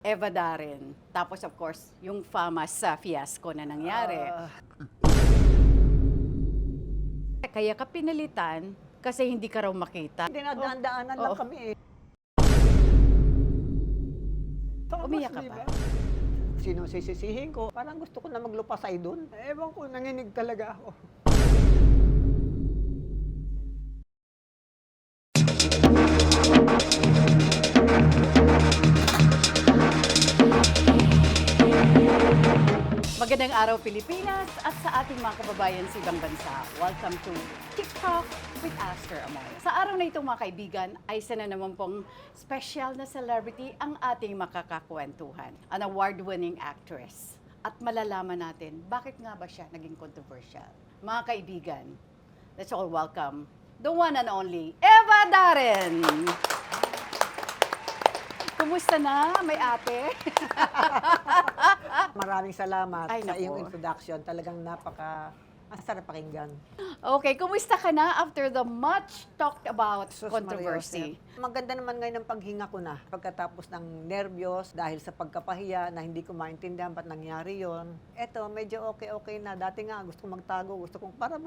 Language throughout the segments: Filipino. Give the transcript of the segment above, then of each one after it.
Eva Darren. Tapos of course, yung famous sa fiasco na nangyari. Kaya ka pinalitan kasi hindi ka raw makita. Dinadaan-daanan lang kami eh. Umiyak ka Diba? ba? Sino sisisihin ko? Parang gusto ko na maglupasay doon. Ewan ko, nanginig talaga ako. Magandang araw Pilipinas at sa ating mga kababayan sa ibang bansa. Welcome to TikTok with Aster Amoy. Sa araw na ito mga kaibigan ay isa na naman pong special na celebrity ang ating makakakwentuhan. An award-winning actress. At malalaman natin bakit nga ba siya naging controversial. Mga kaibigan, let's all welcome the one and only Eva Darren! Kumusta na, may ate? Maraming salamat Ay, sa naku. iyong introduction. Talagang ang sarap pakinggan. Okay, kumusta ka na after the much talked about Sus, controversy? Maria Jose. Maganda naman ngayon ang paghinga ko na. Pagkatapos ng nervyos, dahil sa pagkapahiya na hindi ko maintindihan ba't nangyari yon. Eto, medyo okay na. Dati nga, gusto kong magtago. Gusto kong parang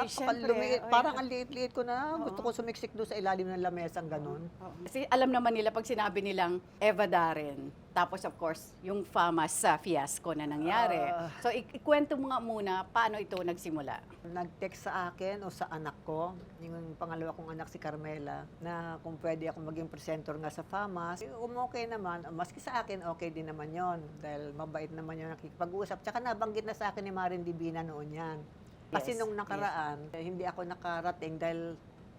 syempre. parang ang liit-liit ko na. Gusto ko sumiksik doon sa ilalim ng lamesang ganun. Kasi alam naman nila pag sinabi nilang Eva Darren, tapos of course, yung famous sa fiasco na nangyari. So ikwento mo nga muna paano ito nagsimula. Nag-text sa akin o sa anak ko, yung pangalawa kong anak si Carmela, na kung pwede ako maging presenter nga sa FAMAS. Okay naman, maski sa akin, okay din naman yon dahil mabait naman yung nakikipag-usap. Tsaka nabanggit na sa akin ni Marin Divina noon yan. Kasi Yes, nung nakaraan, hindi ako nakarating dahil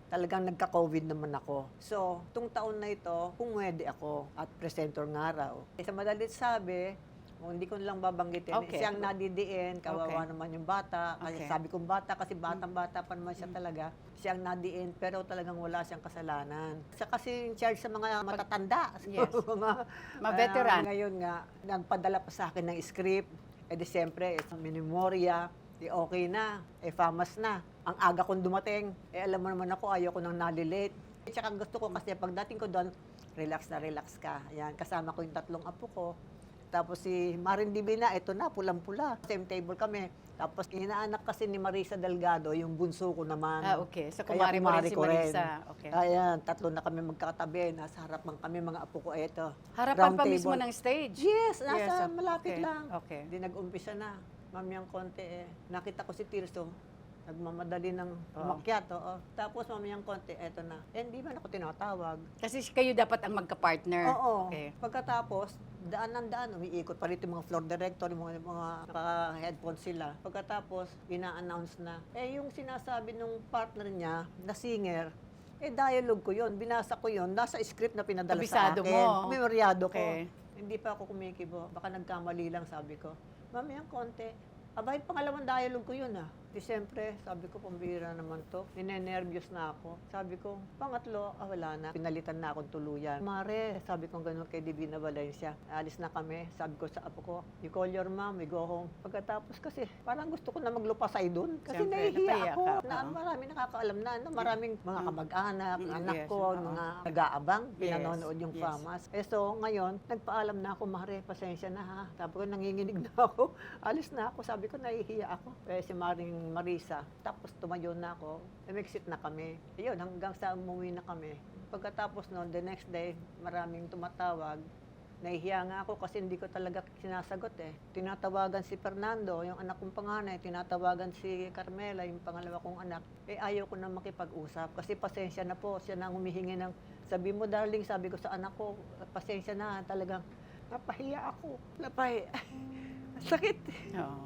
talagang nagka-COVID naman ako. So, tung taon na ito, pumwede ako at presenter nga raw. Sa madalit sabi, hindi ko lang babanggitin. Okay. Siyang nadidiin, kawawa Okay. naman yung bata. Kasi Okay. sabi kong bata, kasi batang-bata pa naman siya talaga. Siyang nadiin, pero talagang wala siyang kasalanan. Siya kasi in charge sa mga matatanda. Yes. mga veteran. Ngayon nga, nagpadala pa sa akin ng script. Eh di siyempre, sa memorya, okay na, FAMAS na. Ang aga kong dumating, alam mo naman ako, ayaw ko nang nalilate. Tsaka gusto ko kasi pagdating ko doon, relax ka. Ayan, kasama ko yung 3 apo ko. Tapos si Marin Divina, ito na, pulang-pula. Same table kami. Tapos inaanak kasi ni Marisa Delgado, yung bunso ko naman. Okay. So Kaya kumari mo rin si ko rin. Marisa. Okay. Ayan, 3 na kami magkakatabi. Nasa harapan kami, mga apo ko, eto. Harapan Round pa mismo table. ng stage? Yes, Yes, nasa malapit okay. lang. Okay. Hindi nag-umpisa na. Mamayang konti nakita ko si Tirso, nagmamadali ng umakyat. Tapos mamayang konti, eto na. Hindi man ako tinatawag. Kasi kayo dapat ang magka-partner. Oo. Okay. Pagkatapos, daan ng daan, umiikot pa rito yung mga floor director, yung mga naka-headphones sila. Pagkatapos, ina-announce na. Yung sinasabi nung partner niya, na singer, dialogue ko yon, binasa ko yon, nasa script na pinadala Kabisado sa akin. mo. Memoryado ko. Okay. Hindi pa ako kumikibo. Baka nagkamali lang, sabi ko. Mamayang konti. Abay, pangalawang dialogue ko yun Di siyempre, sabi ko, pambira naman to. Ninenervyos na ako. Sabi ko, pangatlo, wala na. Pinalitan na akong tuluyan. Mare, sabi ko gano'n kay Divina Valencia. Alis na kami. Sabi ko sa apo ko, you call your mom, we go home. Pagkatapos kasi, parang gusto ko na maglupasay doon. Kasi Siyempre, nahihiya napahiya ako. ka. Na, maraming nakakaalam na. Maraming mga kamag-anak, anak Yes. ko, mga nag-aabang, Yes. pinanonood yung Yes. FAMAS. So, ngayon, nagpaalam na ako, Mare, pasensya na ha. Sabi ko, nanginginig na ako. Alis na ako. Sabi ko, nahihiya ako. Si Maring Marisa. Tapos tumayo na ako. Umexit na kami. Ayun, hanggang sa umuwi na kami. Pagkatapos noon, the next day, maraming tumatawag. Nahihiya nga ako kasi hindi ko talaga sinasagot Tinatawagan si Fernando, yung anak kong panganay. Tinatawagan si Carmela, yung pangalawa kong anak. Ayaw ko na makipag-usap kasi pasensya na po. Siya nang humihingi ng, sabi mo darling, sabi ko sa anak ko, pasensya na, talagang napahiya ako. Sakit.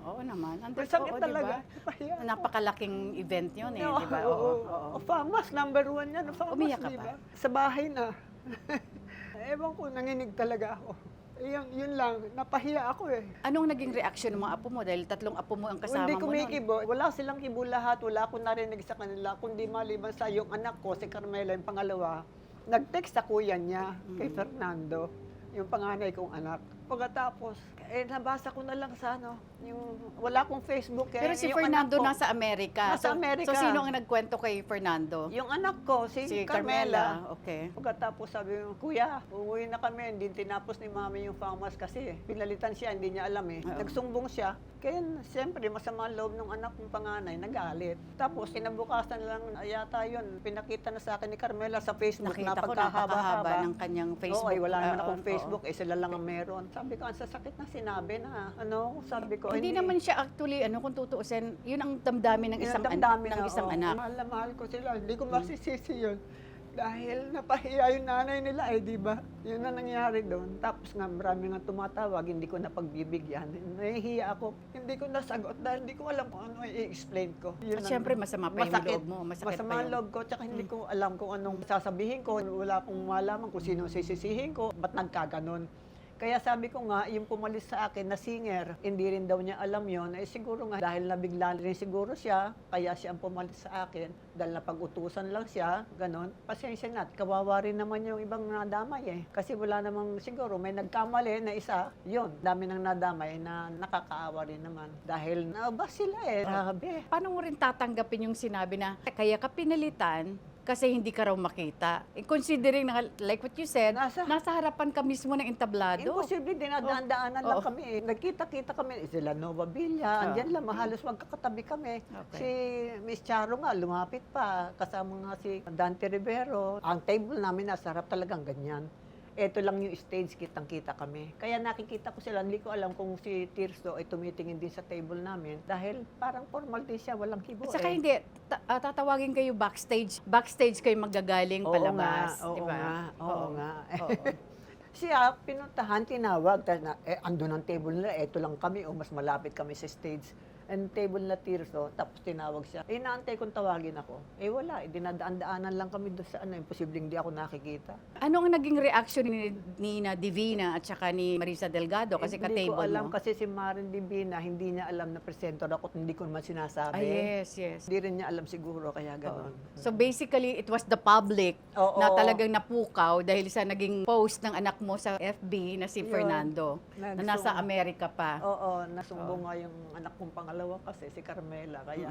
Oo naman. Masakit Oo, talaga. diba? Napahiya ako. Napakalaking event yun di ba? Oo. FAMAS, number 1 yan. FAMAS, Umiyak ka diba? ba? Sa bahay na. Ewan ko, nanginig talaga ako. Yun lang, napahiya ako Anong naging reaksyon ng mga apo mo? Dahil 3 apo mo ang kasama Hindi mo nun. kumikibo. Wala silang kibo lahat. Wala akong narinig sa kanila. Kundi maliban sa yung anak ko, si Carmela, yung pangalawa, nag-text sa kuya niya, kay Fernando, yung panganay kong anak. Pagkatapos, nabasa ko na lang sa wala akong Facebook. Pero si Yung Fernando anak ko, nasa Amerika. Nasa Amerika. So sino ang nagkwento kay Fernando? Yung anak ko, si Carmela. Okay. Pagkatapos sabi ko, Kuya, uuwi na kami. Hindi tinapos ni Mami yung FAMAS kasi pinalitan siya, hindi niya alam eh. Oo. Nagsumbong siya. Kaya siyempre, masama ang loob ng anak kong panganay, nagalit. Tapos, kinabukasan lang yata yun, pinakita na sa akin ni Carmela sa Facebook Nakita na ko pagkahaba-haba. napakahaba ng kanyang Facebook. Oo, ay wala naman akong Oo. Facebook, sila lang ang meron. Sabi ko, ang sasakit na sinabi na, sabi ko, Hindi naman siya actually, kung tutuusin, yun ang damdamin ng isang, ng isang anak. Mahal na mahal ko sila, hindi ko masisisi yun. Dahil napahiya yung nanay nila di ba? Yun na nangyari doon. Tapos nga marami nga tumatawag, hindi ko na pagbibigyan. Nahihiya ako. Hindi ko nasagot dahil hindi ko alam kung ano i-explain ko. At syempre masama pa yung loob mo. Masakit Masama pa ang yun. loob ko, tsaka hindi ko alam kung anong sasabihin ko. Wala akong malaman kung sino sisisihin ko. Ba't nagkaganon? Kaya sabi ko nga, yung pumalis sa akin na singer, hindi rin daw niya alam yon. Siguro nga, dahil nabigla rin siguro siya, kaya siya ang pumalis sa akin, dahil napag-utusan lang siya, ganon. Pasensya na, at kawawa rin naman yung ibang nadamay Kasi wala namang siguro, may nagkamali na isa, yon dami nang nadamay na nakakaawa rin naman. Dahil naubas sila grabe. Paano mo rin tatanggapin yung sinabi na kaya ka pinalitan kasi hindi ka raw makita? Considering na, like what you said, nasa harapan ka mismo ng entablado. Imposible, dinadaan-daanan lang Oo. kami. Nagkita-kita kami, sila Nova Villa, andyan lang, halos magkakatabi kami. Okay. Si Miss Charo nga, lumapit pa, kasama nga si Dante Rivero. Ang table namin nasa harap talagang ganyan. Ito lang yung stage, kitang-kita kami. Kaya nakikita ko sila, hindi ko alam kung si Tirso ay tumitingin din sa table namin dahil parang formal din siya, walang kibo At saka hindi, tatawagin kayo backstage. Backstage kayo magagaling palabas. Oo diba? nga, oo nga. Oo. Siya, pinuntahan, tinawag, andun ang table nila, eto lang kami, mas malapit kami sa stage. And table na Tirso, tapos tinawag siya. Inaantay kong tawagin ako. Wala, dinadaan-daanan lang kami doon sa imposibleng hindi ako nakikita. Ano ang naging reaction ni na Divina at saka ni Marisa Delgado? Kasi Hindi ko ka-table alam, mo. kasi si Marin Divina, hindi niya alam na presenter ako at hindi ko naman sinasabi. Yes. Hindi rin niya alam siguro, kaya gano'n. So basically, it was the public Oo. na talagang napukaw dahil sa naging post ng anak mo sa FB na si Yun. Fernando, na nasa Amerika pa. Oo, nasumbong nga yung anak kong pangalawa kasi, si Carmela. Kaya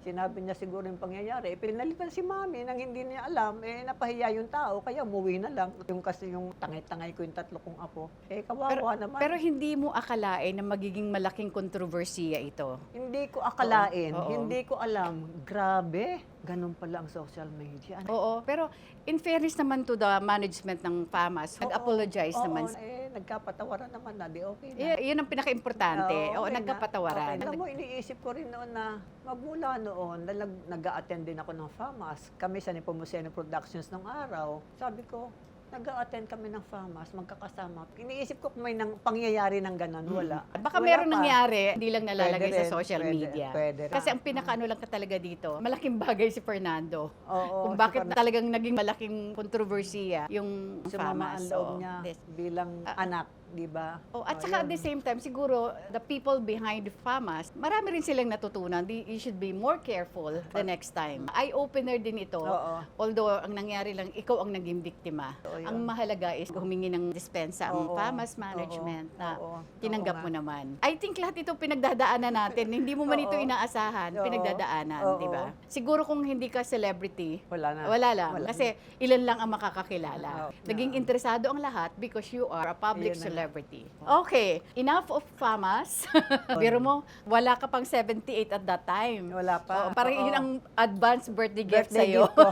sinabi niya siguro yung pangyayari. Pinalitan si Mami nang hindi niya alam. Napahiya yung tao, kaya umuwi na lang. Yung kasi yung tangay-tangay ko yung tatlo kong apo. Kawawa naman. Pero hindi mo akalain na magiging malaking kontrobersiya ito. Hindi ko akalain, Oo. hindi ko alam. Grabe, ganun pala ang social media. Oo, pero in fairness naman to the management ng FAMAS, nag-apologize Oo, naman. nagkapatawaran naman na, di okay na. Yun ang pinaka-importante. Oo, okay na. nagkapatawaran. Okay. Alam mo, iniisip ko rin noon na magmula noon, nag-a-attend din ako ng FAMAS. Kami sa Nepomuceno Productions nung araw. Sabi ko, nag-a-attend kami ng FAMAS, magkakasama. Iniisip ko kung may pangyayari ng ganun, wala. Baka Wala meron pa. nangyari, hindi lang nalalagay Pwede sa rin, social pwede, media. pwede rin. Kasi ang pinakaano lang ka talaga dito, malaking bagay si Fernando. Oo, Kung bakit talagang naging malaking kontrobersiya yung sumama FAMAS. ang loob Oo. niya Yes. bilang anak, di ba? At saka at the same time, siguro, the people behind FAMAS, marami rin silang natutunan. You should be more careful the next time. Eye-opener din ito. Oo. Although, ang nangyari lang, ikaw ang naging biktima. Oo, yun. Ang mahalaga is humingi ng dispensa ang Oo. FAMAS management na Oo. tinanggap Oo mo nga. naman. I think lahat ito pinagdadaanan natin. Hindi mo man ito Oo. inaasahan, Oo. pinagdadaanan, Oo. di ba? Siguro kung hindi ka celebrity, Wala na. wala lang. Wala. Kasi ilan lang ang makakakilala. Oo. Naging interesado ang lahat because you are a public Ayun na. celebrity. Okay, enough of FAMAS. Biro mo, wala ka pang 78 at that time. Wala pa. Parang Oo. yun ang advance birthday gift Birthday sa'yo. gift ko.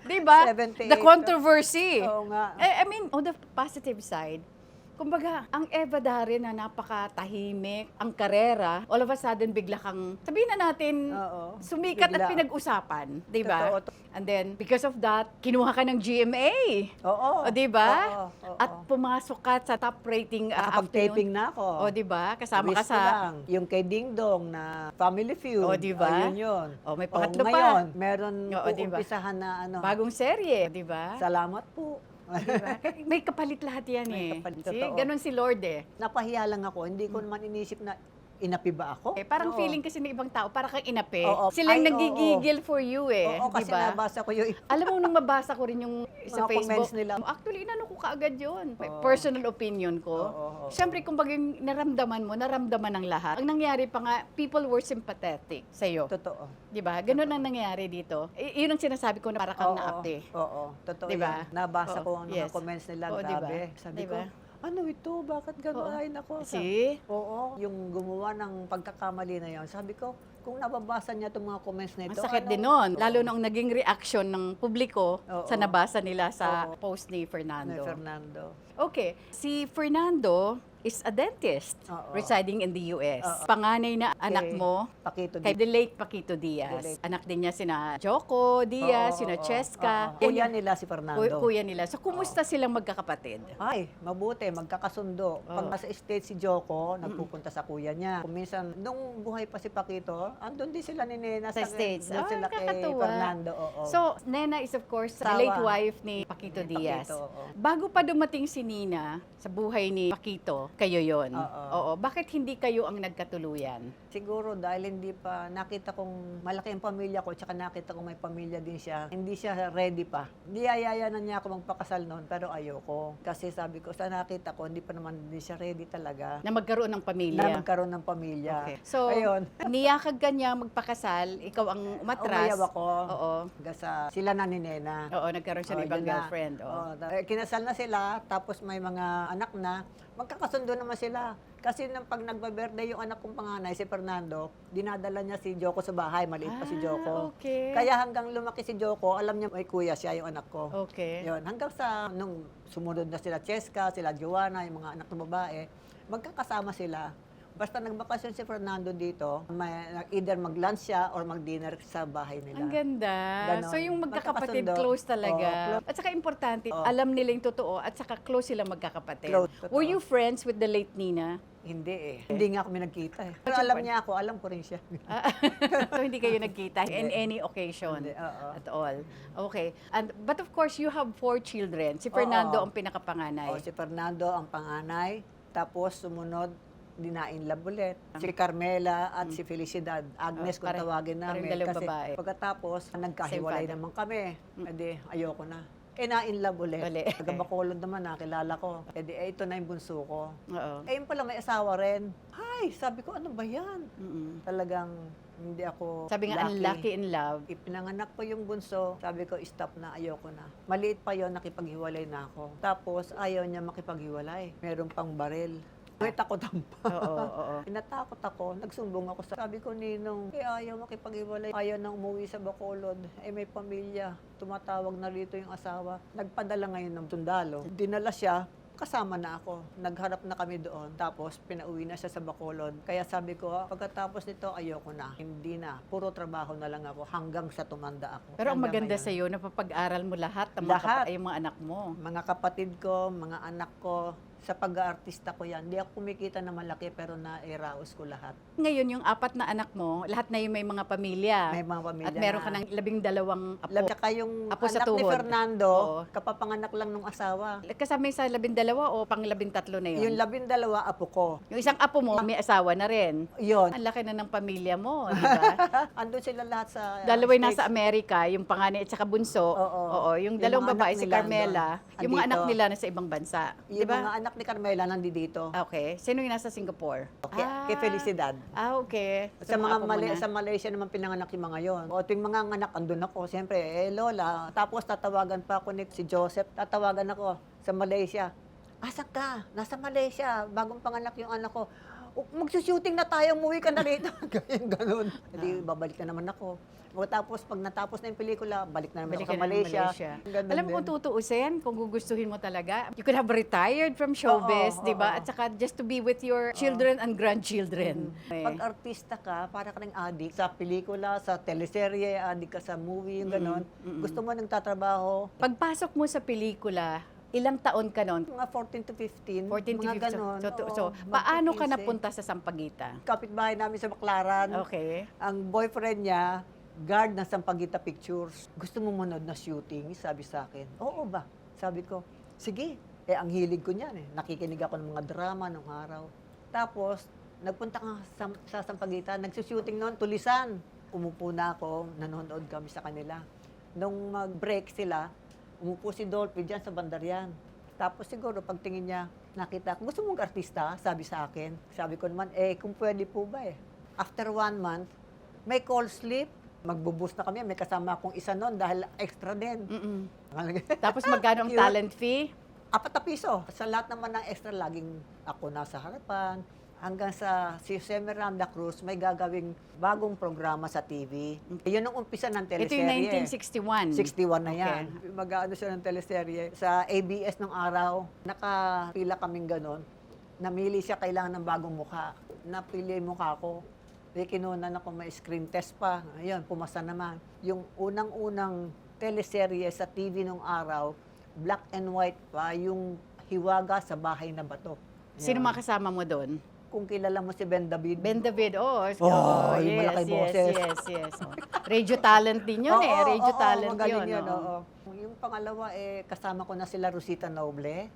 Di ba? 78. The controversy. Oo nga. I mean, on the positive side, kumbaga, ang Eva Darin na napakatahimik, ang karera, all of a sudden bigla kang, sabihin na natin, Oo. sumikat at Bigla. pinag-usapan, di ba? Totoo. And then, because of that, kinuha ka ng GMA. Oo. O, di ba? Oo, oo. At pumasok ka sa top rating Nakapag-taping na ako. O, di ba? Kasama ka Wish ko sa... lang. Yung kay Ding Dong na Family Feud. O, di ba? Ayun yun. O, may pangatlo pa. Ngayon, meron Oo, di ba? umpisahan na Bagong serye, di ba? Salamat po. Diba? May kapalit lahat yan May eh. kapalit, See? totoo. Ganon si Lord eh. Napahiya lang ako. Hindi ko naman inisip na Inapi ba ako? Parang Oo. feeling kasi ng ibang tao, para kang inapi. Oo. Silang Ay, nagigigil for you Oo, kasi di ba? nabasa ko yung Alam mo, nung mabasa ko rin yung sa Mga Facebook, comments nila. actually, inano ko kaagad yun. Oo. Personal opinion ko. Oo. Siyempre, kung yung naramdaman ng lahat. Ang nangyari pa nga, people were sympathetic sa'yo. Totoo. Di ba? Ganun ang nangyari dito. Yun ang sinasabi ko na para kang naapi. Oo, totoo Diba? yan. Nabasa Oo, ko ang mga yes. comments nila, Oo, diba? grabe. Sabi Diba? ko, ano ito? Bakit gano'n? Oo. Ay, nako. See? Oo, yung gumawa ng pagkakamali na yun. Sabi ko, kung nababasa niya itong mga comments na Ang ito, sakit ano? din nun. Oo. Lalo nung naging reaction ng publiko Oo. sa nabasa nila sa Oo. post ni Ni Fernando. Fernando. Okay, si Fernando is a dentist Oo. residing in the US. Oo. Panganay na anak Kay mo, Pakito kay the late Paquito The Diaz. late. Anak din niya sina Joko Diaz, Oo, sina oo, Cheska. oo. Kuya nila si Fernando. Kuya nila. So, kumusta silang magkakapatid? Ay, mabuti, magkakasundo. Pag nasa state si Joko, nagpupunta sa kuya niya. Kung minsan, nung buhay pa si Pakito, andun din sila ni Nena Sa States. doon sila kay nakakatuwa. Fernando. Oo. So, Nena is of course the Sawa. late wife ni Paquito Ni Diaz. Paquito, oo. Bago pa dumating si Nina sa buhay ni Paquito, kayo yon. Oo. Bakit hindi kayo ang nagkatuluyan? Siguro dahil hindi pa nakita kong malaki ang pamilya ko, tsaka nakita kong may pamilya din siya, hindi siya ready pa. Niyayaya na niya ako magpakasal noon, pero ayoko. Kasi sabi ko, sa nakita ko, hindi pa naman din siya ready talaga Na magkaroon ng na pamilya? magkaroon ng pamilya. Okay. So, Ayun. niyakag ka niya magpakasal, ikaw ang umatras. Umayaw ako. Oo. Hanggang sa sila na ni Nena. Oo, nagkaroon siya ng Oh, ibang yun na. girlfriend. Oo. Kinasal na sila, tapos may mga anak na, magkakasundo naman sila. Kasi nang pag nagba-birthday yung anak kong panganay, si Fernando, dinadala niya si Joko sa bahay, maliit pa si Joko. Okay. Kaya hanggang lumaki si Joko, alam niya may kuya siya, yung anak ko. Okay. Yun, hanggang sa nung sumunod na sila Cheska, sila Joanna, yung mga anak ng babae, magkakasama sila. Basta nagbakasyon si Fernando dito, either mag-lunch siya or mag-dinner sa bahay nila. Ang ganda. Ganon. So yung magkakapatid, Magkakasundo. close talaga. Oo, close. At saka importante, Oo. alam nila yung totoo at saka close sila magkakapatid. Close, totoo. Were you friends with the late Nina? Hindi eh. Hindi nga kami nagkita eh. Pero What's your alam point? niya ako, alam ko rin siya. So hindi kayo nagkita in Hindi. any occasion Hindi, oo. at all. Okay. But of course, you have 4 children. Si Fernando Oo. ang pinakapanganay. Si Fernando ang panganay, tapos sumunod, Dinain Labulet, si Carmela at si Felicidad. Agnes kung tawagin namin. parang dalawang Kasi babae. pagkatapos, nagkahiwalay father. naman kami. Edi, ayoko na. Nain love ulit. Uli. Taga Bacolod naman, nakilala ko. Edi, ito na yung bunso ko. Oo. Yun pala, may asawa rin. Ay, sabi ko, ano ba yan? Mm-mm. Talagang hindi ako Sabi nga, unlucky in love. Ipinanganak ko yung bunso, sabi ko, stop na, ayoko na. Maliit pa yon, nakipaghiwalay na ako. Tapos, ayaw niya makipaghiwalay. Meron pang baril. May takotan pa. Oo. Pinatakot ako, nagsumbong ako. Sabi ko, Ninong, ayaw makipaghiwalay. Ayaw na umuwi sa Bacolod. May pamilya. Tumatawag na rito yung asawa. Nagpadala ngayon ng sundalo. Dinala siya, kasama na ako. Nagharap na kami doon. Tapos, pinauwi na siya sa Bacolod. Kaya sabi ko, pagkatapos nito, ayoko na. Hindi na. Puro trabaho na lang ako hanggang sa tumanda ako. Pero ang Hanggang maganda ngayon. sa'yo, napapag-aral mo lahat ng Lahat. yung mga anak mo. Mga kapatid ko, mga anak ko, sa pag-aartista ko yan. Hindi ako kumikita na malaki pero na-iraos ko lahat. Ngayon, yung 4 na anak mo, lahat na yung may mga pamilya. May mga pamilya At meron na. ka ng 12 apo. Tsaka yung Apo sa anak ni tuhod. Fernando, Oo. kapapanganak lang nung asawa. Kasama yung sa 12 o pang 13 na yun? Yung 12 apo ko. Yung isang apo mo, may asawa na rin. Yun. Ang laki na ng pamilya mo, di ba? Andun sila lahat sa Dalawa'y States. nasa Amerika, yung panganay at saka bunso. Oo. Yung Yung dalawang mga babae, anak si nila Carmela. andun. Yung mga anak Andito. nila nasa ibang bansa. Di Yung ba? mga anak ni Carmela nandito. Okay. Sino yung nasa Singapore? Kay Felicidad. Okay. Sa So, mga apo mo na. sa Malaysia naman pinanganak yung mga yon. O tuwing mga anak, andun ako. Siyempre, Lola. Tapos tatawagan pa ako ni si Joseph. Tatawagan ako sa Malaysia. Asan ka? Nasa Malaysia. Bagong panganak yung anak ko. Magsushooting na tayo, umuwi ka na rito. Ganun. Hindi, babalik na naman ako. O tapos, pag natapos na yung pelikula, balik na naman Balik ako ka sa na ng Malaysia. Malaysia. Ganun Alam mo din. kung tutuusin, kung gugustuhin mo talaga, you could have retired from showbiz, Oo, di ba? oo. At saka just to be with your children and grandchildren. Pag artista ka, para ka ng addict sa pelikula, sa teleserye, addict ka sa movie, yung ganon. Gusto mo nagtatrabaho, Pagpasok mo sa pelikula, ilang taon ka noon? mga 14 to 15, 14 to mga 15. ganon. So, Oo, paano ka magpi-15. napunta sa Sampaguita? Kapitbahay namin sa Baclaran, Okay. ang boyfriend niya, guard ng Sampaguita Pictures. Gusto mo manood na shooting? Sabi sa akin. Oo ba? Sabi ko, sige. Ang hilig ko niyan eh. Nakikinig ako ng mga drama nung araw. Tapos, Nagpunta ka sa Sampaguita, nagsushooting noon, Tulisan. Umupo na ako, nanonood kami sa kanila. Nung mag-break sila, umupo si Dolphy dyan sa Bandarian. Tapos siguro pagtingin niya, nakita ko, gusto mong artista? Sabi sa akin. Sabi ko naman, kung pwede po ba eh. After 1 month, may call slip. Magbubus na kami, may kasama akong isa noon dahil extra din. Tapos magkano ang Cute. talent fee? 4 piso. Sa lahat naman ng extra, laging ako nasa harapan. Hanggang sa si Jose Miranda Cruz, may gagawing bagong programa sa TV. Yun ang umpisa ng Ito teleserye. yung 1961. 61 na yan. Mag-ano siya ng teleserye. Sa ABS nung araw, nakapila kaming ganon. Namili siya kailangan ng bagong mukha. Napili yung mukha ko. Di kinunan ako, may screen test pa. Ayun, pumasa naman. Yung unang-unang teleserye sa TV nung araw, black and white pa, yung Hiwaga sa Bahay na Bato. Sino Yan. makasama mo doon? Kung kilala mo si Ben David. Ben David, yung malaki boses. yes. Radio talent din yun Radio talent magaling yun. oo. Yung pangalawa, kasama ko na sila Rosita Noble,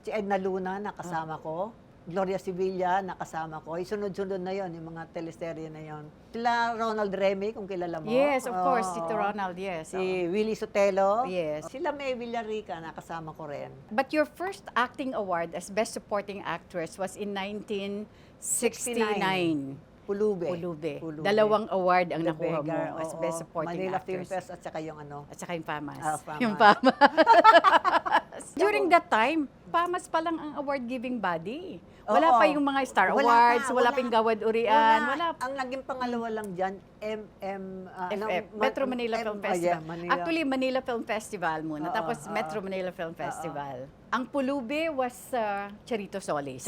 si Edna Luna, nakasama ko, Gloria Sevilla, nakasama ko. Sunod-sunod na yon yung mga teleserye na yon. Sila Ronald Remy, kung kilala mo. Yes, of course. Oo. Tito Ronald, yes. Si Willie Sotelo. Yes. Sila May Villarica, nakasama ko rin. But your first acting award as Best Supporting Actress was in 1969. Pulube. Pulube. Dalawang award ang The nakuha Beggar, mo as oo. Best Supporting Manila Film Actress. Fest at saka yung ano. At saka yung Famas. Famas. Yung Famas. During that time, Famas pa lang ang award-giving body. Wala Oo. pa yung mga Star Wala Awards, pa, wala wala. pang Gawad Urian, wala pa. Ang naging pangalawa lang dyan, Metro Manila Film Festival. Manila. Actually, Manila Film Festival muna. Oo, Tapos oo. Metro Manila Film Festival. Ang Pulube was Charito Solis.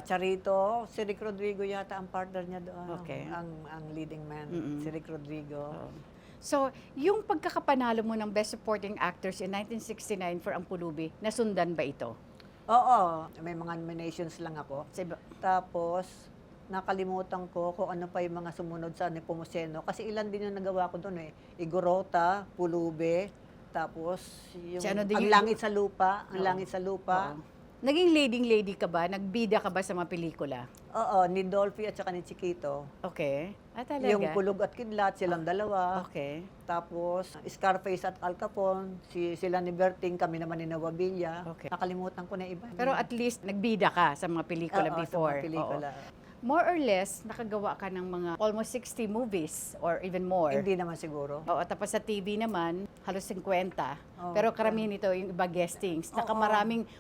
Charito, si Rick Rodrigo yata ang partner niya doon. Okay. Ang leading man, si Rick Rodrigo. Oo. So, yung pagkakapanalo mo ng Best Supporting Actors in 1969 for Ang Pulubi, nasundan ba ito? Oo, may mga nominations lang ako. Sa iba- Tapos, nakalimutan ko kung ano pa yung mga sumunod sa Nepomuceno. Kasi ilan din yung nagawa ko doon Igorota, Pulube, tapos yung Si ano din Ang yung- Langit sa Lupa, Ang Oo. Langit sa Lupa. Oo. Naging leading lady ka ba? Nagbida ka ba sa mga pelikula? Oo, ni Dolphy at saka ni Chiquito. Okay. Talaga? Yung Kulog at Kidlat, silang dalawa. Okay. Tapos, Scarface at Al Capone, sila ni Berting, kami naman ni Nawabilla. Okay. Nakalimutan ko na iba. Pero at least nagbida ka sa mga pelikula Oo, before. Sa mga pelikula. Oo. More or less, nakagawa ka ng mga almost 60 movies or even more. Hindi naman siguro. Oo, tapos sa TV naman, halos 50. Oo. Pero karamihan nito yung iba guestings. Oo.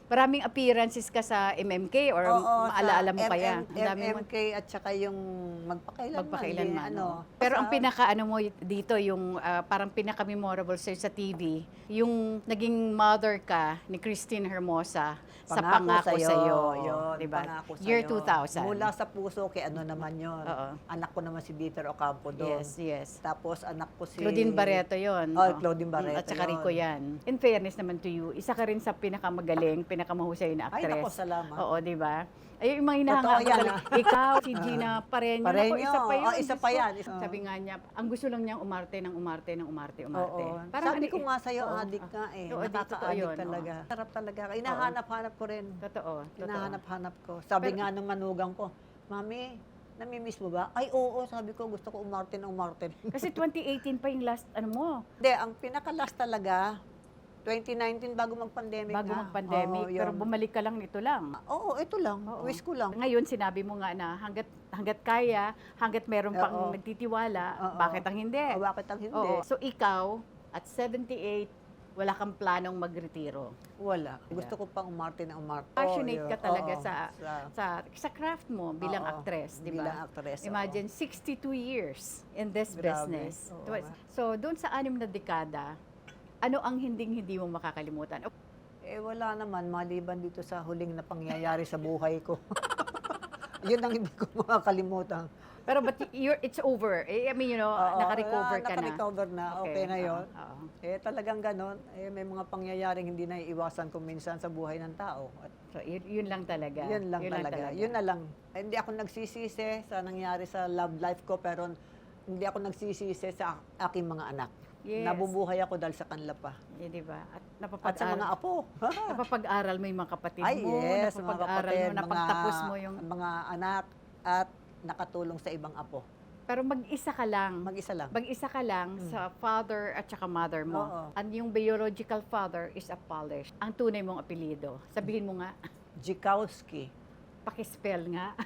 Maraming appearances ka sa MMK or Oo, maalaala sa mo pa yan. Ang dami mo MMK at saka yung magpakailanman. magpakailanman. Ano, Pero ang basta- pinaka mo dito, yung parang pinaka-memorable sa'yo sa TV, yung naging mother ka ni Christine Hermosa sa Pangako Sa'yo. Yun, Diba? Pangako Sa'yo. Year 2000. Mula sa puso, kay ano naman yun. Oo. Anak ko naman si Dieter Ocampo doon. Yes. Tapos anak ko si... Claudine Barreto yon. Oh, Claudine Barreto At saka yun. Rico yan. In fairness naman to you, isa ka rin sa pinakamagaling, pinakamahusay na Ay, actress. naku, salamat. Oo, di ba? Ay, yung mga hinahanga Totoo ko yan, talaga. Ikaw, si Gina Pareño. Pareño. Naku, isa pa yun. Oh, isa pa Diyos ko. yan. Sabi nga niya, ang gusto lang niyang umarte ng umarte. Oo. Sabi ko nga sa'yo, adik ka Oo, di, totoo Nakaka-adik yun, talaga. Sarap talaga. Hinahanap-hanap ko rin. Totoo. Hinahanap-hanap ko. Sabi Pero- nga nung manugang ko, Mami, namimiss mo ba? Ay, oo. Sabi ko, gusto ko umarte ng umarte. Kasi 2018 pa yung last, ano mo, Hindi, ang pinaka-last talaga, 2019 bago mag-pandemic bago na. mag-pandemic. Oo, yun. Pero bumalik ka lang nito lang. Oo, ito lang. Oo. Wish ko lang. Ngayon, sinabi mo nga na hanggat kaya, hanggat meron pang Oo. nagtitiwala, Oo. bakit ang hindi? Bakit ang hindi? Oo. So ikaw, at 78, wala kang planong magretiro. Wala. Gusto ko pang umarte ng umarte. Passionate Oo, ka talaga oo. sa craft mo bilang Oo, actress, di ba? Bilang actress, oo. Imagine 62 years in this Grabe. business. Oo So, doon sa 6 na dekada, ano ang hindi mo makakalimutan? Wala naman, maliban dito sa huling na pangyayari sa buhay ko. Yun ang hindi ko makakalimutan. Pero but it's over. I mean, naka-recover ka na. Naka-recover na, okay na yun. Oo. Talagang ganon. May mga pangyayaring hindi na iiwasan kung minsan sa buhay ng tao. At So, yun lang talaga. yun lang talaga. Yun na lang. Hindi ako nagsisisi sa nangyari sa love life ko, pero hindi ako nagsisisi sa aking mga anak. Yes. Nabubuhay ako dahil sa kanila pa. Di ba? At At sa mga apo. napapag-aral mo yung mga kapatid Ay, mo, yes, mga napapag-aral kapatid, mo, napagtapos mo yung... mga anak, at nakatulong sa ibang apo. Pero mag-isa ka lang. Mag-isa lang. Mag-isa ka lang sa father at saka mother mo. Oo. At yung biological father is a Polish. Ang tunay mong apelyido. Sabihin mo nga, Dzikowski. pakispell nga.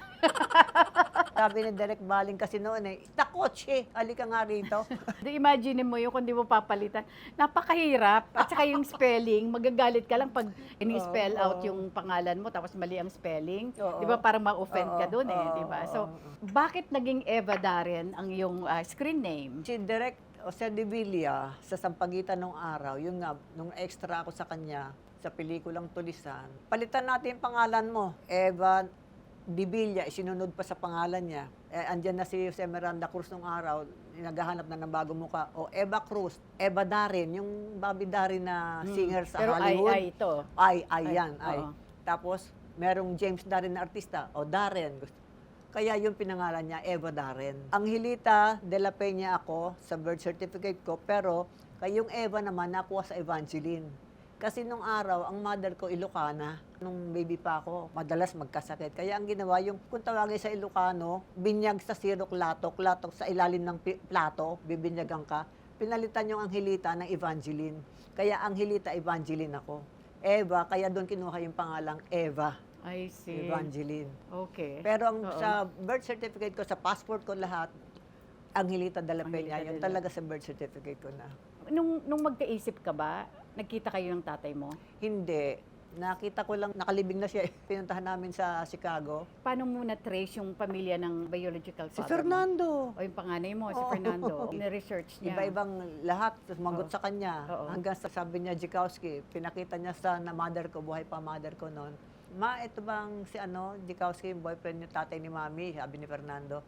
Sabi ni Derek Baling kasi noon Takotche, alika nga rito. Di imagine mo yun kung di mo papalitan. Napakahirap. At saka yung spelling, magagalit ka lang pag ini-spell Oo, out oo. yung pangalan mo tapos mali ang spelling. Oo. Di ba? Parang ma-offend ka Oo, dun eh. oo, Di ba? oo, So, oo. bakit naging Eva Darren ang iyong screen name? Si Derek Jose de Villa, sa sampagitan ng araw, yun nga, nung extra ako sa kanya, sa pelikulang Tulisan, palitan natin yung pangalan mo. Eva de Villa, sinunod pa sa pangalan niya. Andyan na si Jose Miranda Cruz nung araw, naghahanap na ng bagong muka. O Eva Cruz, Eva Darren, yung Bobby Darren na singer sa Pero Hollywood. ay ito. Ay, Ay, yan, ay. oo. Tapos, merong James Darren na artista, o Darren. Kaya yung pinangalan niya, Eva Darren. Angelita de la Peña ako sa birth certificate ko, pero kayong Eva naman nakuha sa Evangeline. Kasi nung araw, ang mother ko Ilocana. Nung baby pa ako, madalas magkasakit. Kaya ang ginawa, yung kung tawagin sa Ilocano, binyag sa sirok latok, latok sa ilalim ng plato, bibinyagan ka. Pinalitan yung Angelita ng Evangeline. Kaya Angelita Evangeline ako. Eva, kaya doon kinuha yung pangalang Eva I see. Evangeline. Okay. Pero ang Oo. sa birth certificate ko, sa passport ko lahat, Angelita de la Peña, Angelita yun de la- talaga sa birth certificate ko na. Nung magkaisip ka ba, nagkita kayo ng tatay mo? Hindi. Nakita ko lang, nakalibing na siya. Pinuntahan namin sa Chicago. Paano mo na-trace yung pamilya ng biological Si father mo? Fernando. O yung panganay mo, si Oo. Fernando. Na-research niya. Iba-ibang lahat, sumagot Oo. sa kanya. Oo. Hanggang sa sabi niya, Dzikowski, pinakita niya sa na mother ko, buhay pa mother ko noon. Ma, ito bang si Dzikowski, boyfriend niyo, tatay ni mami, sabi ni Fernando.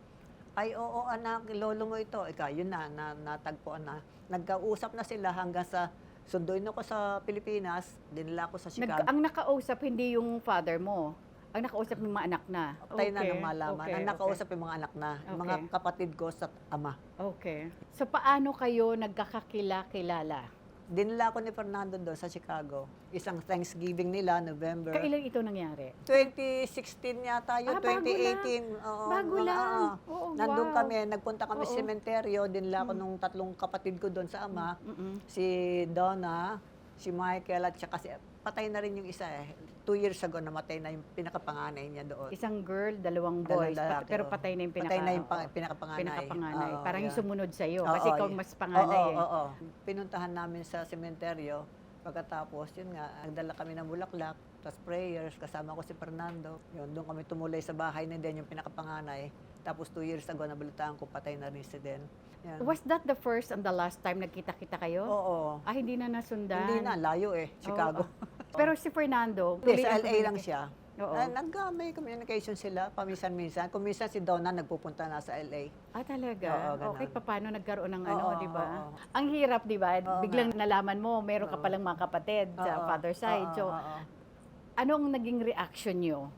Ay, oo anak, lolo mo ito. Ika, yun na, natagpuan na. Nagkausap na sila hanggang sa sunduin ako sa Pilipinas, dinala ako sa Chicago. Ang nakausap, hindi yung father mo. Ang nakausap ng mga anak na. Tayo na nang malaman. okay, Ang nakausap yung mga anak na, yung mga Okay. kapatid ko sa ama. Okay. So, paano kayo nagkakakilala? Dinala ako ni Fernando doon sa Chicago. Isang Thanksgiving nila, November. Kailan ito nangyari? 2016 yata yun, Bago 2018. Oo, Bago mga- lang. oo. Oo, Nandun wow. kami, nagpunta kami sa Oo. sementeryo, dinala ko nung tatlong kapatid ko doon sa ama. Mm-mm. Si Donna, si Michael, at saka si, patay na rin yung isa 2 years ago namatay na yung pinakapanganay niya doon. Isang girl, dalawang Dalawang boys. lalaki, Pero oo. patay na yung Patay na yung pinakapanganay. pinakapanganay. Oo, Parang yung yan. sumunod sa'yo. Oo, Kasi ikaw yun. mas panganay Oo, eh. oo. Pinuntahan namin sa sementeryo. Pagkatapos, yun nga, nagdala kami ng bulaklak, tapos prayers, kasama ko si Fernando. Yun, doon kami tumulay sa bahay na din, yung pinakapanganay. Tapos 2 years ago, nabalitaan ko, patay na rin si Den. Yan. Was that the first and the last time nagkita-kita kayo? Oo. Ah, hindi na nasundan? Hindi na, layo Chicago. Pero si Fernando, Hindi, tuloy sa ang LA lang siya. Oo. May communication sila, paminsan-minsan. Kung minsan si Donna nagpupunta na sa LA. Ah, talaga? Oo, ganun. Okay, paano nagkaroon ng Oo, di ba? oo. Ang hirap, di ba? Oo Biglang nalaman mo, meron ka Oo. palang mga kapatid sa Oo, father side. oo, So, oo. ano ang naging reaction nyo?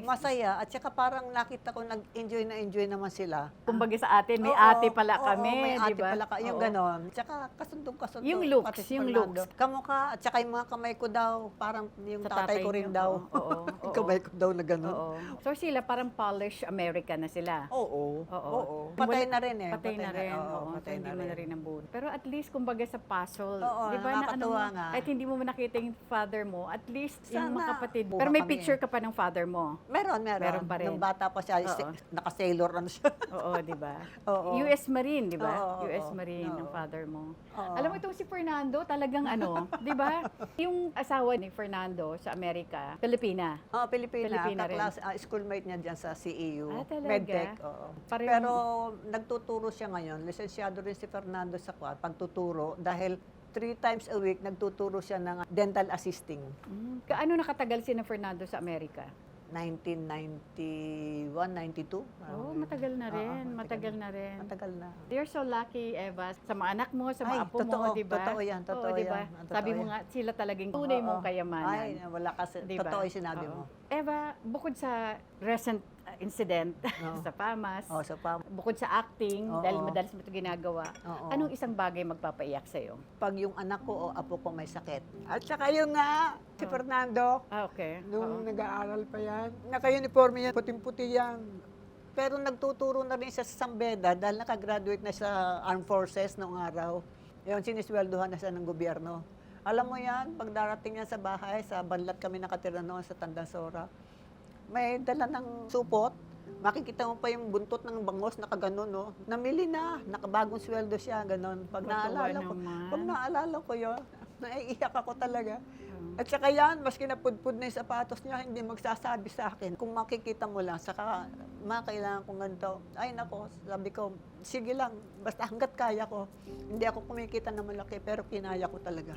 Masaya, at saka parang nakita ko nag-enjoy na enjoy naman sila. Kumbaga sa atin, may Oo, ate pala oo, kami, may di ate ba? pala yung Oo. ganon. Tsaka kasundong-kasundo. Yung looks, pati si yung Fernando. looks. Kamukha, at saka yung mga kamay ko daw, parang yung Sa tatay ko rin niyo, daw. Oo, Yung oo, kamay ko daw na ganon. oo. So sila parang Polish American na sila. Oo. Oo. Oo. Patay na rin Patay na rin. Oo, Oo, patay hindi na mo na rin. rin ang buo. Pero at least, kumbaga sa puzzle, Oo, di ba, nakakatuwa nga. kahit hindi mo nakita yung father mo, at least yung mga Sana. kapatid. Buha Pero may kami picture ka pa ng father mo. Meron. Meron pa rin. Nung bata pa siya, Oo. naka-sailor ano siya. Oo, di ba? Oo. US Marine, di ba? Oo, US oo. Marine ang Oo. father mo. Oo. Alam mo itong si Fernando, talagang ano, di ba? Yung asawa ni Fernando sa Amerika, Pilipina. Oo, Pilipina. Pilipina rin. Schoolmate niya dyan sa CEU. Ah, talaga? Medtech, oo. Pareho- Pero nagtuturo siya ngayon. Lisensyado rin si Fernando sa pagtuturo dahil 3 times a week nagtuturo siya ng dental assisting. Kaano nakatagal si na Fernando sa Amerika? 1991, 92. Oh, matagal na Oo, rin. Matagal na rin. Matagal na. You're so lucky, Eva, sa mga anak mo, sa mga Ay, apo totoo, mo, di ba? totoo yan, totoo Oo, di ba? yan, totoo Sabi mo yan. nga, sila talagang tunay mong Oo. kayamanan. Ay, wala kasi. Di ba? Totoo yung sinabi Oo. mo. Eva, bukod sa recent incident Oo. sa PAMAS, Oh, so bukod sa acting, Oo. dahil madalas mo ito ginagawa, Oo. anong isang bagay magpapaiyak sa'yo? Pag yung anak ko o apo ko may sakit. At saka yung nga, si Fernando, Ah, okay. nung Oo. nag-aaral pa yan, naka-uniforme yan, puting-puti yan. Pero nagtuturo na rin siya sa Sambeda dahil nakagraduate na sa Armed Forces noong araw. Yun, sinisweldohan na siya ng gobyerno. Alam mo yan, pag darating yan sa bahay, sa Banlat kami nakatira noon sa Tandansora, may dala ng supot. Makikita mo pa yung buntot ng bangos, nakaganon, no? Namili na, nakabagong sweldo siya, ganon. Pag naalala ko, naman. pag naalala ko yun, naiiyak ako talaga. At saka yan, maski napudpud na yung sapatos niya, hindi magsasabi sa akin. Kung makikita mo lang, saka kailangan kong ganito. Ay nako, sabi ko, sige lang, basta hanggat kaya ko. Hindi ako kumikita na malaki, pero kinaya ko talaga.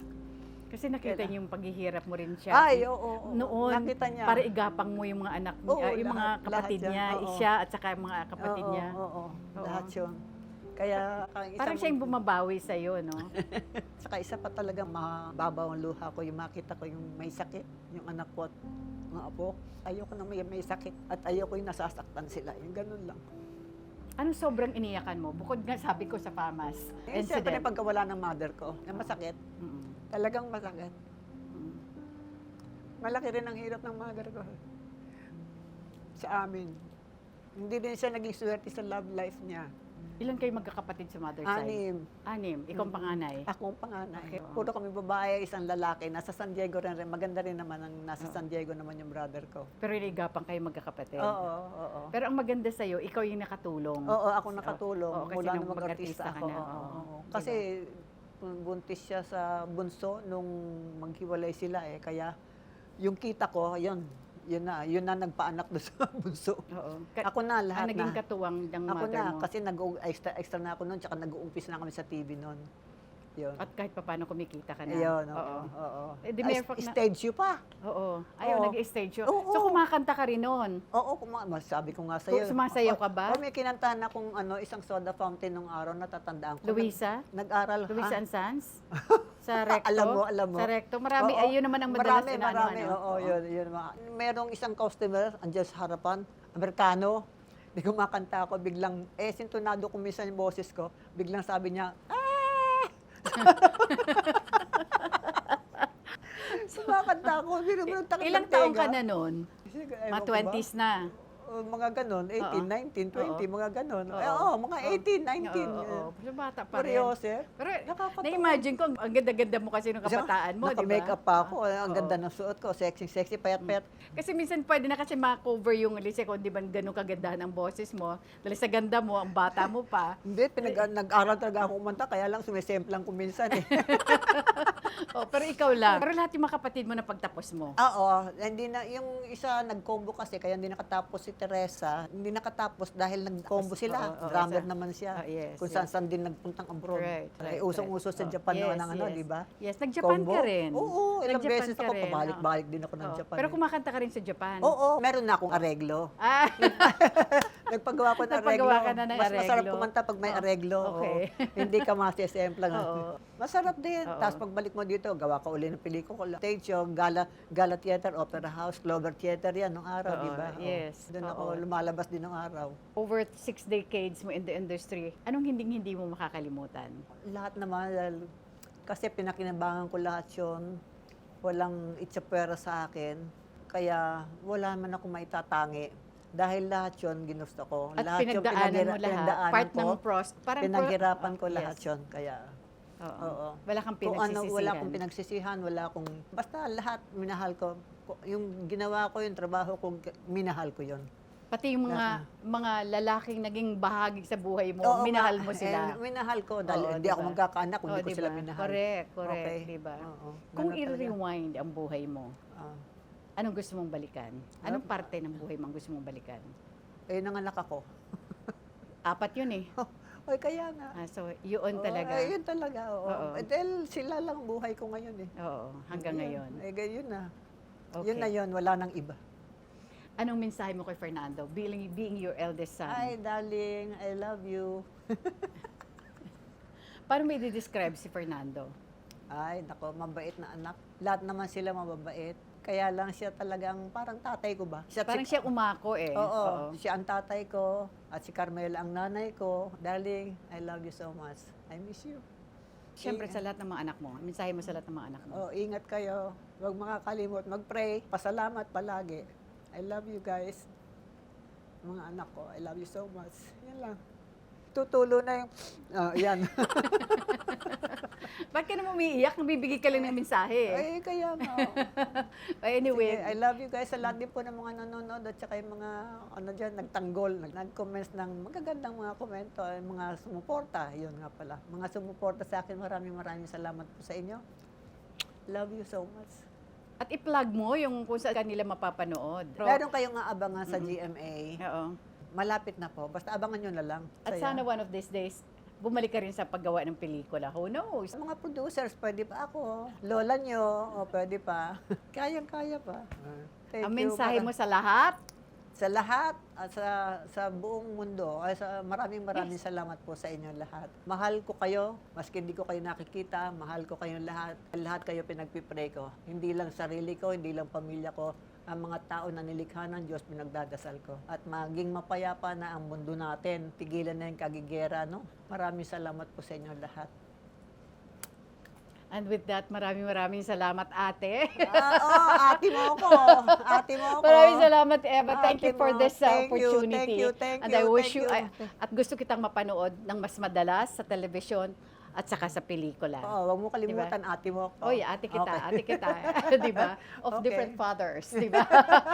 Kasi nakita niyo yung paghihirap mo rin siya. Ay, oo. Noon, Nakita niya. para igapang mo yung mga anak niya, Oo, yung mga lahat kapatid yan, niya, oo. siya at saka yung mga kapatid Oo, niya. Oo, Oo. lahat yun. Kaya, ang isang- Parang siya yung bumabawi sa'yo, no? Saka isa pa talaga mababaw ang luha ko, yung makita ko yung may sakit, yung anak ko at mga apo. Ayoko na may sakit at ayoko yung nasasaktan sila. Yung ganun lang. Ano sobrang iniyakan mo? Bukod nga sabi ko sa FAMAS Eh, siyempre incident. pagkawala ng mother ko, na masakit, Mm, talagang masakit. mm. Malaki rin ang hirap ng mother ko. Sa amin. Hindi din siya naging swerte sa love life niya. Ilan kayo magkakapatid sa mother side? 6. Anim. Ikaw ang panganay. Ako ang panganay. Okay. Puro kami babae, isang lalaki. Nasa San Diego rin. Maganda rin naman ang nasa San Diego naman yung brother ko. Pero igapang kayo magkakapatid. Oo. Pero ang maganda sa'yo, ikaw yung nakatulong. Oo, ako nakatulong Oo, kasi mula nung nung mag-artista mag-artista ka ako. na, Oo, oo. oo. Kasi buntis siya sa bunso nung maghiwalay sila eh. Kaya yung kita ko, yun na nagpaanak doon sa bunso. Oo. Ako na, lahat naging na. katuwang ng Ako mother na, mo. kasi extra na ako noon, tsaka nag-uumpis na kami sa TV noon. Yun. At kahit pa paano kumikita ka na. Ayun, Oo. oo. Eh, di Ay, may fact na- stage you pa. Oo. Ayaw, Oo. nag-stage show. Oo. So, kumakanta ka rin noon. Oo, sabi ko nga sa'yo. Sumasayaw ka ba? Oo, may kinantahan akong isang soda fountain nung araw, natatandaan ko. Luisa? Nag-aral. Luisa ha? and Sons? Sa Recto? Alam mo. Sa Recto. Marami, Oo, ayun naman ang madalas marami, na marami. Oo, yun. Merong isang customer, andyan sa harapan, Amerikano. Di kumakanta ako, biglang, sintonado ko minsan yung boses ko, biglang sabi niya, sumakanta ako, Ilang taong ka na noon? Mga Mga 20s na. Mga ganon, 18, 19, 20, Oo. mga ganon. Oo. Mga 18, 19. Oo. So, bata pa rin. Seryoso. Pero Nakakatawa. na-imagine ko, ang ganda-ganda mo kasi nung kabataan mo, di ba? Naka-makeup pa ako. Ang Oo. ganda ng suot ko. Sexy, payat-payat. Kasi minsan pwede na kasi ma-cover yung lise kung di ba ganun kagandahan ang boses mo. Dahil sa ganda mo, ang bata mo pa. Hindi, nag-aral talaga ako kumanta. Kaya lang sumisemplang ko minsan eh. Pero ikaw lang. Pero lahat yung mga kapatid mo na pagtapos mo. Oo. Hindi na, yung isa nag-combo kasi, kaya hindi nakatapos si Teresa. Hindi nakatapos dahil nag-combo sila. Oo, Drummer isa. naman siya. Yes, Kung yes. saan din nagpuntang abroad. Right. Usong-uso sa Oo. Japan Yes, naman ang yes. di ba? Yes, nag-Japan Combo? ka rin. Oo, ilang Nag-Japan beses ka ako. rin, Pabalik-balik din ako ng Oo. Japan. Pero eh. kumakanta ka rin sa Japan. Oo, meron na akong areglo. Ah, Nagpagawa ko ng areglo. Nagpagawa ka na ng Mas masarap areglo. kumanta pag may Oh, areglo. okay. Oo. Hindi ka masisemplang. Oo. Masarap din. Oo. Tapos pagbalik mo dito, gawa ka uli ng pelikula. Stage show, Gala Theater, Opera House, Clover Theater yan nung araw, Oo, di ba? Oo. yes. Doon ako Oo. lumalabas din nung araw. over 6 decades mo in the industry, anong hindi mo makakalimutan? Lahat naman, dahil kasi pinakinabangan ko lahat yun. Walang itsapwera sa akin. Kaya wala man ako maitatangi. Dahil lahat yun ginusto ko. At lahat yun pinagdaanan mo lahat. pinagdaanan Part ko. ng parang Pinaghirapan ko yes. lahat yun. Kaya, Oo. oo. Wala kang Kung ano, pinagsisisihan. wala akong pinagsisihan, wala akong, basta lahat minahal ko. Yung ginawa ko, yung trabaho ko, minahal ko yun. Pati yung mga lalaking naging bahagi sa buhay mo, Oo minahal nga, mo sila. minahal ko dahil Oo, hindi diba? ako magkakaanak kung Oo, hindi ko diba? sila minahal. Correct, Okay. di ba? Oo, Kung ganun talaga. i-rewind ang buhay mo, Ah. anong gusto mong balikan? Anong parte ng buhay mo ang gusto mong balikan? Nanganak ako. 4 yun eh. Oy, kaya nga. So, yun talaga. Yun talaga, oo. Oo. Dahil sila lang buhay ko ngayon eh. Oo, hanggang ngayon. Yun na. Okay. Yun na yun, wala nang iba. Anong mensahe mo kay Fernando, being your eldest son? Hi, darling, I love you. Paano mo i-describe si Fernando? Ay, nako, mabait na anak. Lahat naman sila mababait. Kaya lang siya talagang parang tatay ko ba? Parang siya umako eh. Oo, siya ang tatay ko at si Carmela ang nanay ko. Darling, I love you so much. I miss you. Siyempre sa lahat ng mga anak mo, mensahe mo sa lahat ng mga anak mo. Oh, ingat kayo. Huwag makakalimot. Mag-pray. Pasalamat palagi. I love you guys. mga anak ko, I love you so much. Yan lang. Tutulo na yung, yan. Ba't ka naman umiiyak? Nabibigay ka lang ng mensahe. Ay, kaya nga. Anyway, Sige, I love you guys. Sa lahat din po ng mga nanonood at saka yung mga nagtanggol, nag-comments ng magagandang mga komento, yung mga sumuporta. Yun nga pala. Mga sumuporta sa akin, maraming salamat po sa inyo. Love you so much. at i-plug mo yung kung saan kanila mapapanood. Meron kayong aabangan sa GMA. Oo. Malapit na po. Basta abangan nyo na lang. At Saya. sana one of these days, bumalik ka rin sa paggawa ng pelikula. Who knows? Sa mga producers, pwede pa ako. Lola nyo, pwede pa. Kayang-kaya pa. Thank Ang you. mensahe mo sa lahat, Sa lahat, at sa buong mundo, ay maraming salamat po sa inyo lahat. Mahal ko kayo, maski hindi ko kayo nakikita, mahal ko kayong lahat. Lahat kayo pinagpipray ko. Hindi lang sarili ko, hindi lang pamilya ko, ang mga tao na nilikha ng Diyos, pinagdadasal ko. At maging mapayapa na ang mundo natin. Tigilan na yung kagigera, no? Maraming salamat po sa inyo lahat. and with that, maraming salamat, ate. Ate mo ako. Ate mo ako. Maraming salamat, Eva. Thank you Ate for mo. this Thank you, opportunity. thank And you, I wish thank you, you. at gusto kitang mapanood ng mas madalas sa television at saka sa pelikula. Oo, wag mo kalimutan, ate mo ako. Oy, ate kita, Okay. ate kita. Di ba? Of Okay. different fathers, di ba?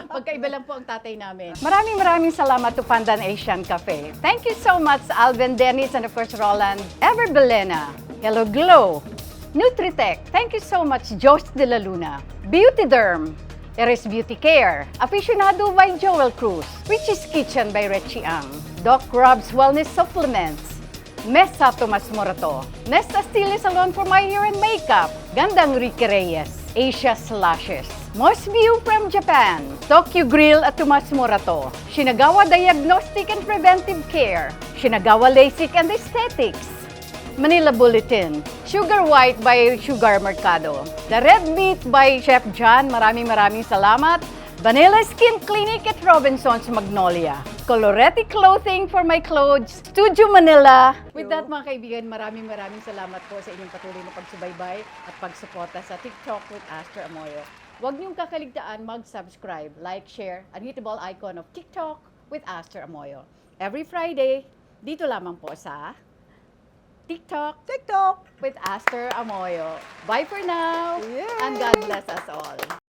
Magkaiba lang po ang tatay namin. Maraming salamat to Pandan Asian Cafe. Thank you so much, Alvin Dennis, and of course, Roland Ever Belena. Hello Glow. Nutritech. Thank you so much, Josh De La Luna. Beauty Derm. Eris Beauty Care. Aficionado by Joel Cruz. Richie's Kitchen by Richie Ang. Doc Rob's Wellness Supplements. Mesa Tomas Morato. Nesta Stili Salon for my hair and makeup. Gandang Ricky Reyes. Asia Slashes. Moist View from Japan. Tokyo Grill at Tomas Morato. Shinagawa Diagnostic and Preventive Care. Shinagawa LASIK and Aesthetics. Manila Bulletin. Sugar White by Sugar Mercado. The Red Meat by Chef John. Maraming salamat. Vanilla Skin Clinic at Robinson's Magnolia. Coloretti Clothing for my clothes. Studio Manila. With that, mga kaibigan, maraming salamat po sa inyong patuloy na pagsubaybay at pagsuporta sa TikTok with Aster Amoyo. Huwag niyong kakaligtaan mag-subscribe, like, share, and hit the bell icon of TikTok with Aster Amoyo. Every Friday, dito lamang po sa TikTok TikTok! with Aster Amoyo. Bye for now, Yay! and God bless us all.